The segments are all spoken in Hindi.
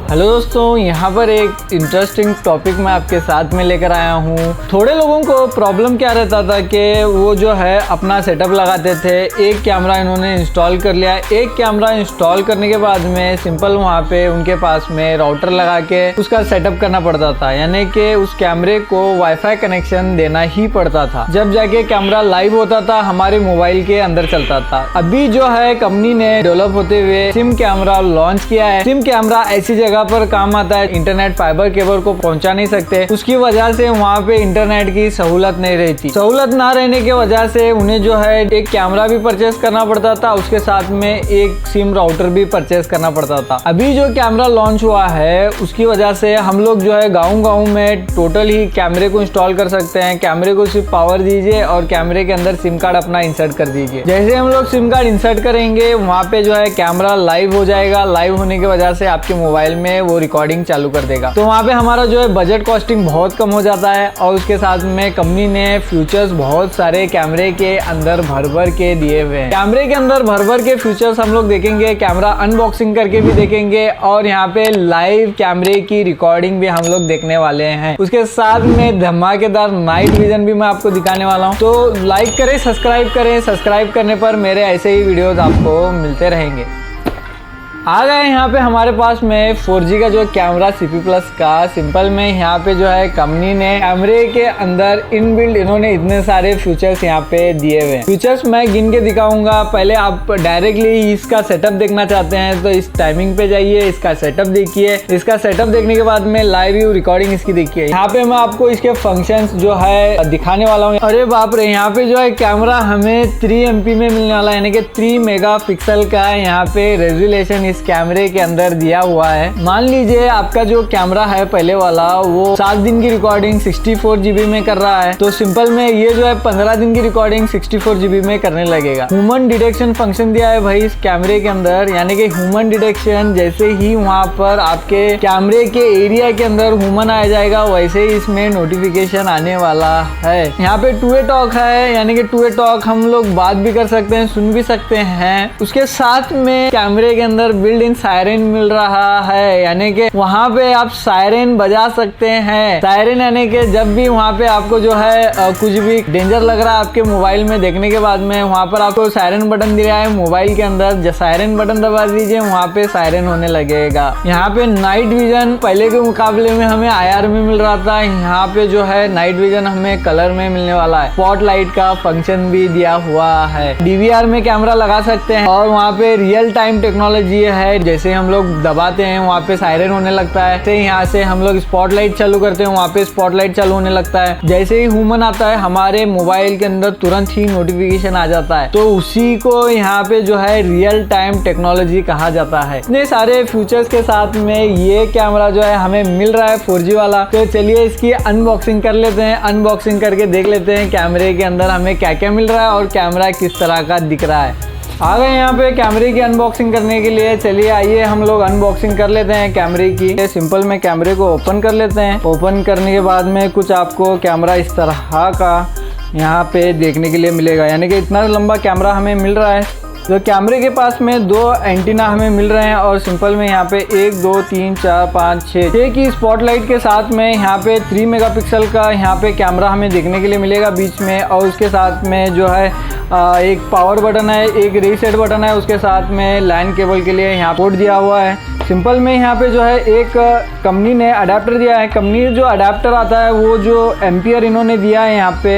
हेलो दोस्तों, यहाँ पर एक इंटरेस्टिंग टॉपिक मैं आपके साथ में लेकर आया हूँ। थोड़े लोगों को प्रॉब्लम क्या रहता था कि वो जो है अपना सेटअप लगाते थे। एक कैमरा इन्होंने इंस्टॉल कर लिया। एक कैमरा इंस्टॉल करने के बाद में सिंपल वहाँ पे उनके पास में राउटर लगा के उसका सेटअप करना पड़ता था, यानी कि उस कैमरे को वाईफाई कनेक्शन देना ही पड़ता था, जब जाके कैमरा लाइव होता था, हमारे मोबाइल के अंदर चलता था। अभी जो है कंपनी ने डेवलप होते हुए सिम कैमरा लॉन्च किया है। सिम कैमरा ऐसी जगह पर काम आता है, इंटरनेट फाइबर केबल को पहुंचा नहीं सकते, उसकी वजह से वहाँ पे इंटरनेट की सहूलत नहीं रहती। सहूलत ना रहने की वजह से उन्हें जो है एक कैमरा भी परचेस करना पड़ता था, उसके साथ में एक सिम राउटर भी परचेस करना पड़ता था। अभी जो कैमरा लॉन्च हुआ है उसकी वजह से हम लोग जो है गाँव में टोटल ही कैमरे को इंस्टॉल कर सकते हैं। कैमरे को सिर्फ पावर दीजिए और कैमरे के अंदर सिम कार्ड अपना इंसर्ट कर दीजिए। जैसे हम लोग सिम कार्ड इंसर्ट करेंगे वहाँ पे जो है कैमरा लाइव हो जाएगा। लाइव होने की वजह से आपके मोबाइल में वो रिकॉर्डिंग चालू कर देगा। तो वहाँ पे हमारा जो है बजट कॉस्टिंग बहुत कम हो जाता है। और उसके साथ में कंपनी ने फीचर्स बहुत सारे कैमरे के अंदर भर के दिए हुए हैं। कैमरे के अंदर भर के फीचर्स हम लोग देखेंगे, कैमरा अनबॉक्सिंग करके भी देखेंगे और यहाँ पे लाइव कैमरे की रिकॉर्डिंग भी हम लोग देखने वाले हैं। उसके साथ में धमाकेदार नाइट विजन भी मैं आपको दिखाने वाला हूँ। तो लाइक करें, सब्सक्राइब करें। सब्सक्राइब करने पर मेरे ऐसे ही वीडियोस आपको मिलते रहेंगे। आ गए यहाँ पे हमारे पास में 4G का जो कैमरा CP प्लस का। सिंपल में यहाँ पे जो है कंपनी ने कैमरे के अंदर इनबिल्ट इन्होंने इतने सारे फीचर्स यहाँ पे दिए हुए हैं। फीचर्स मैं गिन के दिखाऊंगा। पहले आप डायरेक्टली इसका सेटअप देखना चाहते हैं तो इस टाइमिंग पे जाइए, इसका सेटअप देखिए। इसका सेटअप देखने के बाद में लाइव रिकॉर्डिंग इसकी देखिए। यहाँ पे मैं आपको इसके फंक्शंस जो है दिखाने वाला हूँ। अरे बाप रे, यहाँ पे जो है कैमरा हमें 3 MP में मिलने वाला है, यानी कि 3 मेगापिक्सल का यहाँ पे रेजोल्यूशन इस कैमरे के अंदर दिया हुआ है। मान लीजिए आपका जो कैमरा है पहले वाला वो 7 दिन की रिकॉर्डिंग 64 GB में कर रहा है, तो सिंपल में ये जो है 15 दिन की रिकॉर्डिंग 64 GB में करने लगेगा। ह्यूमन डिटेक्शन फंक्शन दिया है भाई इस कैमरे के अंदर, यानी कि ह्यूमन डिटेक्शन जैसे ही वहाँ पर आपके कैमरे के एरिया के अंदर ह्यूमन आ जाएगा वैसे ही इसमें नोटिफिकेशन आने वाला है। यहाँ पे 2-way टॉक है, यानी कि 2-way टॉक हम लोग बात भी कर सकते हैं, सुन भी सकते हैं। उसके साथ में कैमरे के अंदर बिल्ड इन सायरन मिल रहा है, यानी कि वहाँ पे आप सायरन बजा सकते हैं। सायरन यानी कि जब भी वहाँ पे आपको जो है कुछ भी डेंजर लग रहा है आपके मोबाइल में, देखने के बाद में वहाँ पर आपको सायरन बटन दिया है मोबाइल के अंदर, सायरन बटन दबा दीजिए, वहाँ पे सायरन होने लगेगा। यहाँ पे नाइट विजन पहले के मुकाबले में हमें IR में मिल रहा था, यहाँ पे जो है नाइट विजन हमें कलर में मिलने वाला है। स्पॉटलाइट का फंक्शन भी दिया हुआ है। DVR में कैमरा लगा सकते हैं और वहाँ पे रियल टाइम टेक्नोलॉजी है। जैसे हम लोग दबाते हैं वहाँ पे सायरन होने लगता है, जैसे यहाँ से हम लोग स्पॉटलाइट चालू करते हैं वहाँ पे स्पॉटलाइट चालू होने लगता है। जैसे ही ह्यूमन आता है हमारे मोबाइल के अंदर तुरंत ही नोटिफिकेशन आ जाता है। तो उसी को यहाँ पे जो है रियल टाइम टेक्नोलॉजी कहा जाता है। इतने सारे फीचर्स के साथ में ये कैमरा जो है हमें मिल रहा है 4G वाला। तो चलिए इसकी अनबॉक्सिंग कर लेते हैं। अनबॉक्सिंग करके देख लेते हैं कैमरे के अंदर हमें क्या क्या मिल रहा है और कैमरा किस तरह का दिख रहा है। आ गए यहाँ पे कैमरे की अनबॉक्सिंग करने के लिए। चलिए आइए हम लोग अनबॉक्सिंग कर लेते हैं कैमरे की। सिंपल में कैमरे को ओपन कर लेते हैं। ओपन करने के बाद में कुछ आपको कैमरा इस तरह का यहाँ पे देखने के लिए मिलेगा, यानी कि इतना लंबा कैमरा हमें मिल रहा है। तो कैमरे के पास में 2 एंटीना हमें मिल रहे हैं और सिंपल में यहाँ पे 1 2 3 4 5 6 की स्पॉटलाइट के साथ में यहाँ पे 3 मेगापिक्सल का यहाँ पे कैमरा हमें देखने के लिए मिलेगा बीच में। और उसके साथ में जो है एक पावर बटन है, एक रीसेट बटन है, उसके साथ में लैन केबल के लिए यहाँ पोर्ट दिया हुआ है। सिंपल में यहाँ पे जो है एक कंपनी ने अडेप्टर दिया है। कंपनी जो अडेप्टर आता है वो जो एम्पियर इन्होंने दिया है यहाँ पे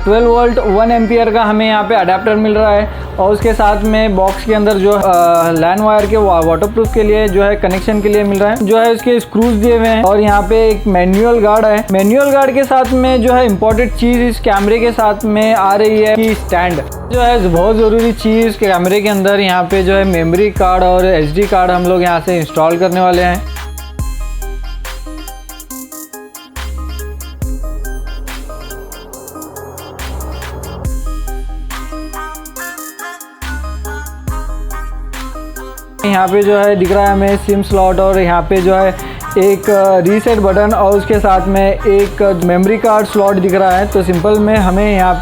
12 वोल्ट 1 एम्पियर का हमें यहाँ पे अडेप्टर मिल रहा है। और उसके साथ में बॉक्स के अंदर जो लैन वायर के वाटरप्रूफ के लिए जो है कनेक्शन के लिए मिल रहा है, जो है इसके स्क्रूज दिए हुए हैं। और यहाँ पे एक मैनुअल गार्ड है। मैनुअल गार्ड के साथ में जो है इम्पोर्टेंट चीज इस कैमरे के साथ में आ रही है कि स्टैंड जो है बहुत जरूरी चीज कैमरे के अंदर। यहाँ पे जो है मेमोरी कार्ड और SD कार्ड हम लोग यहाँ से इंस्टॉल करने वाले हैं। यहाँ पे जो है दिख रहा है हमें सिम स्लॉट और यहाँ पे जो है एक रीसेट बटन और उसके साथ में एक मेमोरी कार्ड स्लॉट दिख रहा है। तो सिंपल में हमें यहाँ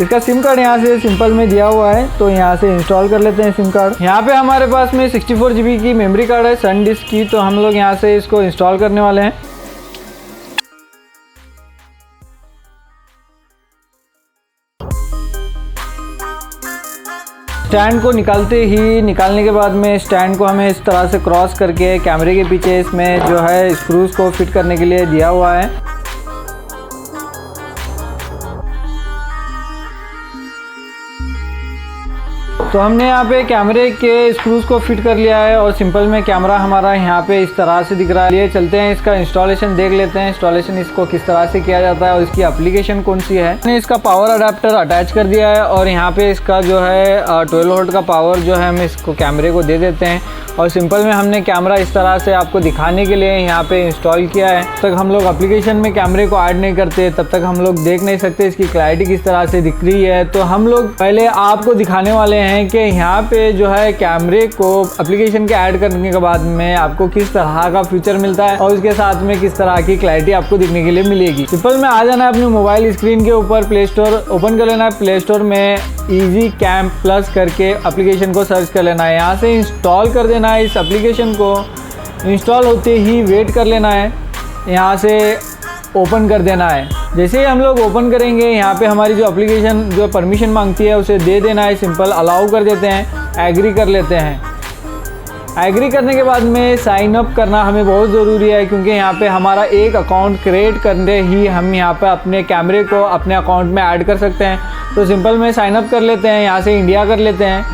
इसका सिम कार्ड यहाँ से सिंपल में दिया हुआ है, तो यहाँ से इंस्टॉल कर लेते हैं सिम कार्ड। यहाँ पे हमारे पास में 64 GB की मेमोरी कार्ड है सन डिस्क की, तो हम लोग यहाँ से इसको इंस्टॉल करने वाले हैं। स्टैंड को निकालने के बाद में स्टैंड को हमें इस तरह से क्रॉस करके कैमरे के पीछे इसमें जो है स्क्रूज को फिट करने के लिए दिया हुआ है। तो हमने यहाँ पे कैमरे के स्क्रूज को फिट कर लिया है और सिंपल में कैमरा हमारा यहाँ पे इस तरह से दिख रहा है। ये चलते हैं इसका इंस्टॉलेशन देख लेते हैं, इंस्टॉलेशन इसको किस तरह से किया जाता है और इसकी एप्लीकेशन कौन सी है। मैंने इसका पावर अडेप्टर अटैच कर दिया है और यहाँ पे इसका जो है 12 वोल्ट का पावर जो है हम इसको कैमरे को दे देते हैं और सिंपल में हमने कैमरा इस तरह से आपको दिखाने के लिए यहाँ पे इंस्टॉल किया है। तब तक हम लोग एप्लीकेशन में कैमरे को ऐड नहीं करते, तब तक हम लोग देख नहीं सकते इसकी क्लैरिटी किस तरह से दिख रही है। तो हम लोग पहले आपको दिखाने वाले हैं कि यहाँ पे जो है कैमरे को एप्लीकेशन के ऐड करने के बाद में आपको किस तरह का फीचर मिलता है और उसके साथ में किस तरह की क्लैरिटी आपको दिखने के लिए मिलेगी। सिंपल में आ जाना है अपने मोबाइल स्क्रीन के ऊपर, प्ले स्टोर ओपन कर लेना है, प्ले स्टोर में इजी कैम प्लस करके एप्लीकेशन को सर्च कर लेना है, यहाँ से इंस्टॉल कर देना है। इस एप्लीकेशन को इंस्टॉल होते ही वेट कर लेना है, यहाँ से ओपन कर देना है। जैसे ही हम लोग ओपन करेंगे यहाँ पे हमारी जो एप्लीकेशन जो परमिशन मांगती है उसे दे देना है, सिंपल अलाउ कर देते हैं, एग्री कर लेते हैं। एग्री करने के बाद में साइन अप करना हमें बहुत ज़रूरी है, क्योंकि यहाँ पे हमारा एक अकाउंट क्रिएट करने ही हम यहाँ पे अपने कैमरे को अपने अकाउंट में ऐड कर सकते हैं। तो सिंपल में साइन अप कर लेते हैं, यहाँ से इंडिया कर लेते हैं।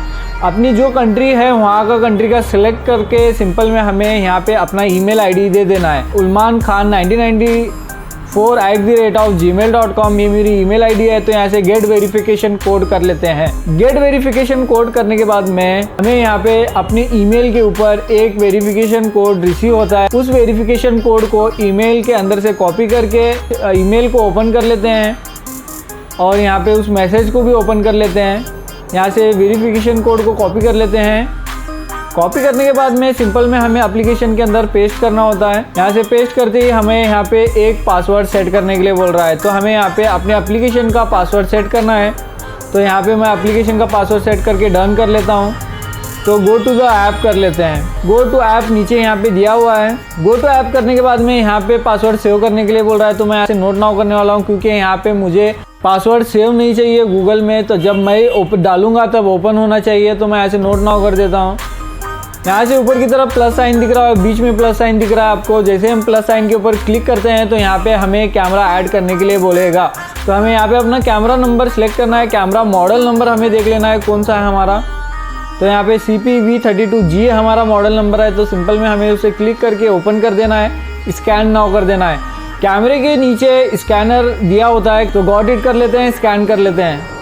अपनी जो कंट्री है वहाँ का कंट्री का सिलेक्ट करके सिंपल में हमें यहाँ पे अपना ईमेल आईडी दे देना है। उलमान खान 1994@gmail.com ये मेरी ईमेल आईडी है। तो यहाँ से गेट वेरिफिकेशन कोड कर लेते हैं। गेट वेरिफिकेशन कोड करने के बाद में हमें यहाँ पे अपने ईमेल के ऊपर एक वेरिफिकेशन कोड रिसीव होता है। उस वेरिफिकेशन कोड को ईमेल के अंदर से कॉपी करके ईमेल को ओपन कर लेते हैं और यहाँ पे उस मैसेज को भी ओपन कर लेते हैं। यहाँ से वेरिफिकेशन कोड को कॉपी कर लेते हैं। कॉपी करने के बाद में सिंपल में हमें एप्लीकेशन के अंदर पेस्ट करना होता है। यहाँ से पेस्ट करते ही हमें यहाँ पे एक पासवर्ड सेट करने के लिए बोल रहा है, तो हमें यहाँ पे अपने एप्लीकेशन का पासवर्ड सेट करना है। तो यहाँ पे मैं एप्लीकेशन का पासवर्ड सेट करके डन कर लेता हूँ। तो गो टू द ऐप कर लेते हैं। गो टू ऐप नीचे यहाँ पे दिया हुआ है। गो टू ऐप करने के बाद में यहाँ पे पासवर्ड सेव करने के लिए बोल रहा है, तो मैं यहाँ से नोट नाउ करने वाला हूँ, क्योंकि यहाँ पे मुझे पासवर्ड सेव नहीं चाहिए गूगल में, तो जब मैं डालूंगा तब ओपन होना चाहिए। तो मैं यहाँ से नोट नाउ कर देता हूँ। यहाँ से ऊपर की तरफ प्लस साइन दिख रहा है, बीच में प्लस साइन दिख रहा है आपको। जैसे हम प्लस साइन के ऊपर क्लिक करते हैं तो यहाँ पे हमें कैमरा ऐड करने के लिए बोलेगा। तो हमें यहाँ पे अपना कैमरा नंबर सेलेक्ट करना है, कैमरा मॉडल नंबर हमें देख लेना है कौन सा है हमारा। तो यहाँ पे CPV32G हमारा मॉडल नंबर है। तो सिंपल में हमें उसे क्लिक करके ओपन कर देना है, स्कैन नाउ कर देना है। कैमरे के नीचे स्कैनर दिया होता है, तो गॉट इट कर लेते हैं, स्कैन कर लेते हैं।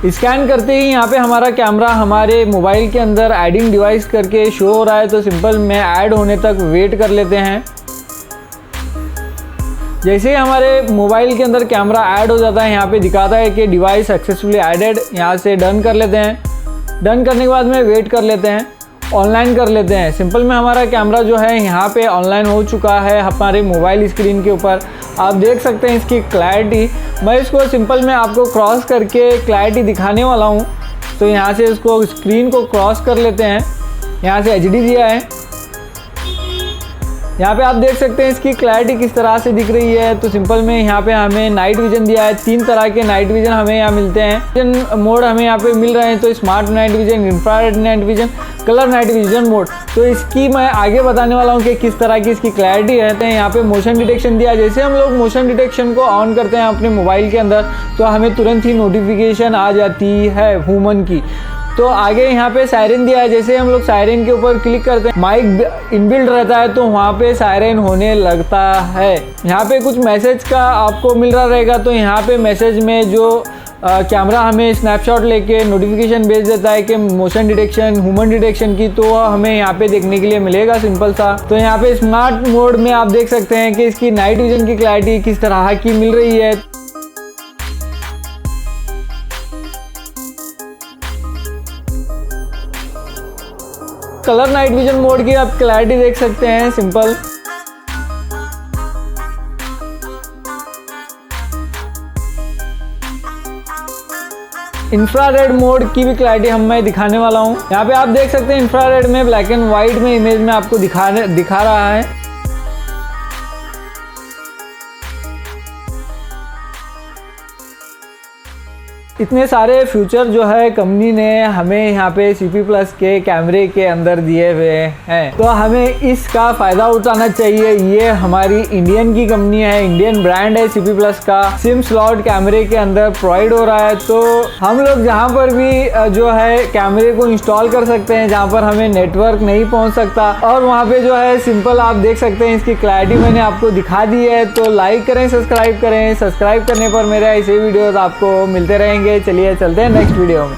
स्कैन करते ही यहाँ पे हमारा कैमरा हमारे मोबाइल के अंदर एडिंग डिवाइस करके शो हो रहा है। तो सिंपल में ऐड होने तक वेट कर लेते हैं। जैसे ही हमारे मोबाइल के अंदर कैमरा ऐड हो जाता है, यहाँ पे दिखाता है कि डिवाइस सक्सेसफुली एडेड। यहाँ से डन कर लेते हैं। डन करने के बाद में वेट कर लेते हैं, ऑनलाइन कर लेते हैं। सिंपल में हमारा कैमरा जो है यहाँ पे ऑनलाइन हो चुका है हमारे मोबाइल स्क्रीन के ऊपर। आप देख सकते हैं इसकी क्लैरिटी। मैं इसको सिंपल में आपको क्रॉस करके क्लैरिटी दिखाने वाला हूँ। तो यहाँ से इसको स्क्रीन को क्रॉस कर लेते हैं। यहाँ से HD दिया है। यहाँ पे आप देख सकते हैं इसकी क्लैरिटी किस तरह से दिख रही है। तो सिंपल में यहाँ पे हमें नाइट विजन दिया है। 3 तरह के नाइट विजन हमें यहाँ मिलते हैं। विजन मोड हमें यहाँ पे मिल रहे हैं, तो smart night vision, infrared night vision, colour night vision mode. तो इसकी मैं आगे बताने वाला हूँ कि किस तरह की इसकी क्लैरिटी है। तो यहाँ पे मोशन डिटेक्शन दिया है। जैसे हम लोग मोशन डिटेक्शन को ऑन करते हैं अपने मोबाइल के अंदर, तो हमें तुरंत ही नोटिफिकेशन आ जाती है ह्यूमन की। तो आगे यहाँ पे सायरन दिया है। जैसे हम लोग सायरन के ऊपर क्लिक करते हैं, माइक इनबिल्ट रहता है, तो वहाँ पे सायरन होने लगता है। यहाँ पे कुछ मैसेज का आपको मिल रहा रहेगा। तो यहाँ पे मैसेज में जो कैमरा हमें स्नैपशॉट लेके नोटिफिकेशन भेज देता है कि मोशन डिटेक्शन, ह्यूमन डिटेक्शन की, तो हमें यहाँ पे देखने के लिए मिलेगा सिंपल सा। तो यहाँ पे स्मार्ट मोड में आप देख सकते हैं कि इसकी नाइट विजन की क्लैरिटी किस तरह की मिल रही है। कलर नाइट विजन मोड की आप क्लैरिटी देख सकते हैं सिंपल। इंफ्रारेड मोड की भी क्लैरिटी मैं दिखाने वाला हूँ। यहाँ पे आप देख सकते हैं इंफ्रारेड में ब्लैक एंड व्हाइट में इमेज में आपको दिखा रहा है। इतने सारे फीचर जो है कंपनी ने हमें यहाँ पे CP+ के कैमरे के अंदर दिए हुए हैं, तो हमें इसका फ़ायदा उठाना चाहिए। ये हमारी इंडियन की कंपनी है, इंडियन ब्रांड है। CP+ का सिम स्लॉट कैमरे के अंदर प्रोवाइड हो रहा है, तो हम लोग जहाँ पर भी जो है कैमरे को इंस्टॉल कर सकते हैं जहाँ पर हमें नेटवर्क नहीं पहुँच सकता, और वहाँ पे जो है सिंपल आप देख सकते हैं इसकी क्लैरिटी मैंने आपको दिखा दी है। तो लाइक करें, सब्सक्राइब करें। सब्सक्राइब करने पर मेरे ऐसे वीडियोज़ आपको मिलते रहेंगे। चलिए चलते हैं नेक्स्ट वीडियो में।